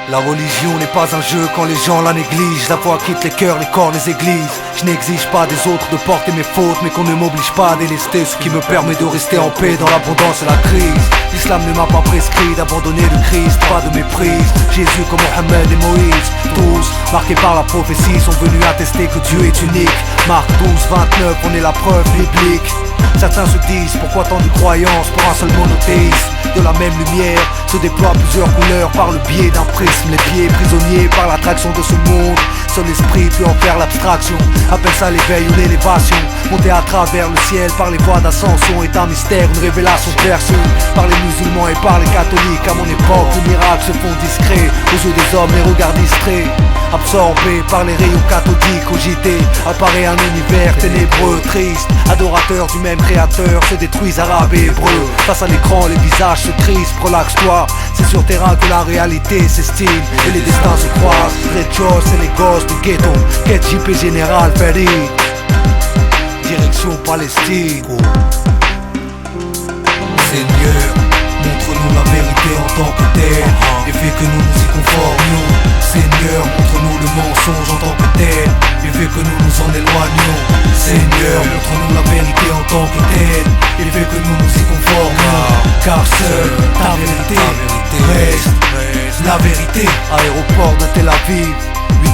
La religion n'est pas un jeu quand les gens la négligent. La foi quitte les cœurs, les corps, les églises. Je n'exige pas des autres de porter mes fautes, mais qu'on ne m'oblige pas à délester ce qui me permet de rester en paix dans l'abondance et la crise. L'islam ne m'a pas prescrit d'abandonner le Christ, pas de méprise. Jésus comme Mohammed et Moïse, tous marqués par la prophétie, sont venus attester que Dieu est unique. Marc 12, 29, on est la preuve biblique. Certains se disent pourquoi tant de croyances pour un seul monothéisme. De la même lumière se déploient plusieurs couleurs par le biais d'un prisme. Les pieds prisonniers par l'attraction de ce monde. Seul l'esprit peut en faire l'abstraction. Appelle ça l'éveil ou l'élévation. Monter à travers le ciel par les voies d'ascension est un mystère, une révélation perçue par les musulmans et par les catholiques. À mon époque, les miracles se font discrets aux yeux des hommes, les regards distraits. Absorbés par les rayons cathodiques au JT, apparaît un univers ténébreux, triste. Adorateurs du même créateur se détruisent arabes et hébreux. Face à l'écran, les visages se crispent, relaxe-toi. C'est sur terrain que la réalité s'estime et les destins se croisent. Red Joe, c'est les gosses du ghetto. Quête JP Général Farid. Direction Palestine. Seigneur, montre-nous la vérité en tant que telle et fais que nous nous y conformions. Seigneur, montre-nous le mensonge en tant que tel et fais que nous nous en éloignions. Seigneur, montre-nous la vérité en tant que telle et fais que nous nous y conformions. Car seule ta vérité reste la vérité. Aéroport de Tel Aviv,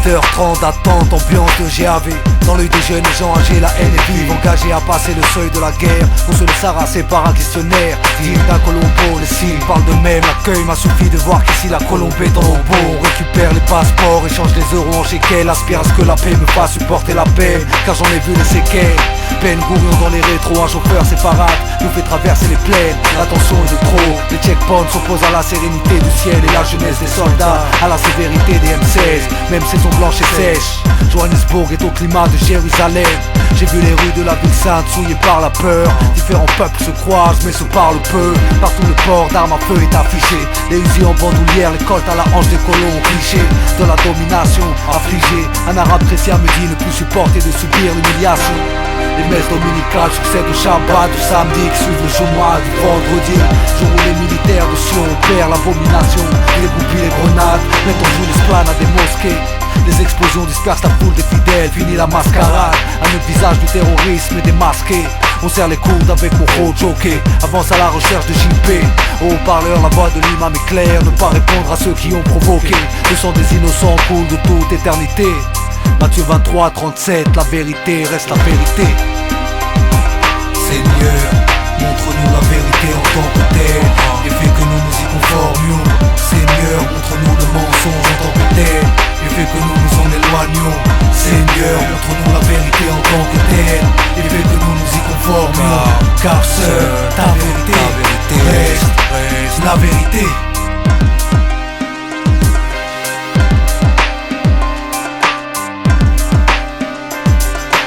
8h30 d'attente, ambiance de GAV. Dans l'œil des jeunes et gens âgés, la haine est vive. Engagés à passer le seuil de la guerre, on se laisse harasser par un questionnaire digne d'un Colombo. Les signes parlent d'eux-mêmes, l'accueil m'a suffi de voir qu'ici la Colombe est en beau. On récupère les passeports, échange les euros en shekels. Aspire à ce que la paix me fasse supporter la peine, car j'en ai vu les séquelles. Ben Gourion dans les rétros, un chauffeur séparate nous fait traverser les plaines. L'attention est de trop, les checkpoints s'opposent à la sérénité du ciel et la jeunesse des soldats à la sévérité des M16. Même saison blanche et sèche, Johannesburg est au climat de Jérusalem. J'ai vu les rues de la ville sainte souillées par la peur. Différents peuples se croisent mais se parlent peu. Partout le port d'armes à feu est affiché. Les usines en bandoulière, les coltes à la hanche des colons clichés de la domination affligée. Un arabe chrétien me dit ne plus supporter de subir l'humiliation. Les messes dominicales succèdent au Shabbat, du samedi qui suivent le Jumu'ah du vendredi. Jour où les militaires de Sion opèrent l'abomination. Les goupilles, les grenades mettent en joue l'esplanade des mosquées. Les explosions dispersent la foule des fidèles, finit la mascarade. À notre visage du terrorisme est démasqué. On serre les coudes avec mon gros jockey. Avance à la recherche de JP. Au haut-parleur, la voix de l'imam est claire. Ne pas répondre à ceux qui ont provoqué. Le sang des innocents coule de toute éternité. Matthieu 23, 37, la vérité reste la vérité. Seigneur, montre-nous la vérité en tant que telle et fais que nous nous y conformions. Seigneur, montre-nous le mensonge en tant que tel et fais que nous nous en éloignions. Seigneur, montre-nous la vérité en tant que telle et fais que nous nous y conformions. Car seule ta vérité reste la vérité.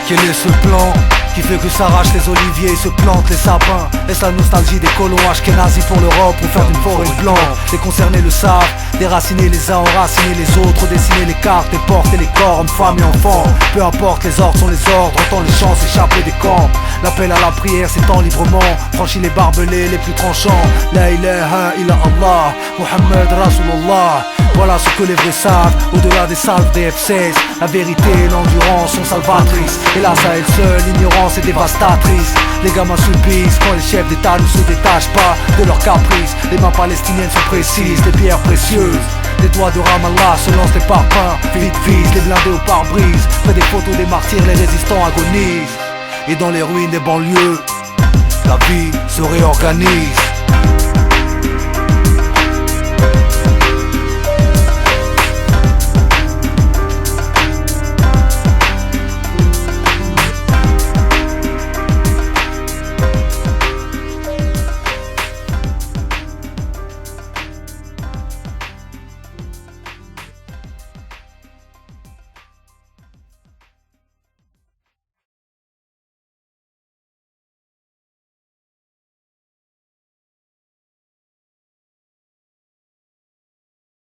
Quel est ce plan qui fait que s'arrachent les oliviers et se plantent les sapins? Est-ce la nostalgie des colons ashkénazis pour l'Europe ou faire d'une forêt blanche? Les concernés le savent, déraciner les uns, enraciner les autres, dessiner les cartes et porter les corps, hommes, femmes et enfants. Peu importe, les ordres sont les ordres, entend les chants s'échapper des camps. L'appel à la prière s'étend librement, franchit les barbelés les plus tranchants. La ilaha illa Allah, Muhammad Rasulullah. Voilà ce que les vrais savent, au-delà des salves des F-16. La vérité et l'endurance sont salvatrices. Hélas à elles seules, l'ignorance est dévastatrice. Les gamins subissent quand les chefs d'état ne se détachent pas de leurs caprices. Les mains palestiniennes sont précises, les pierres précieuses. Les doigts de Ramallah se lancent les parpaings. Vite vise, les blindés au pare-brise. Près des photos des martyrs, les résistants agonisent. Et dans les ruines des banlieues, la vie se réorganise.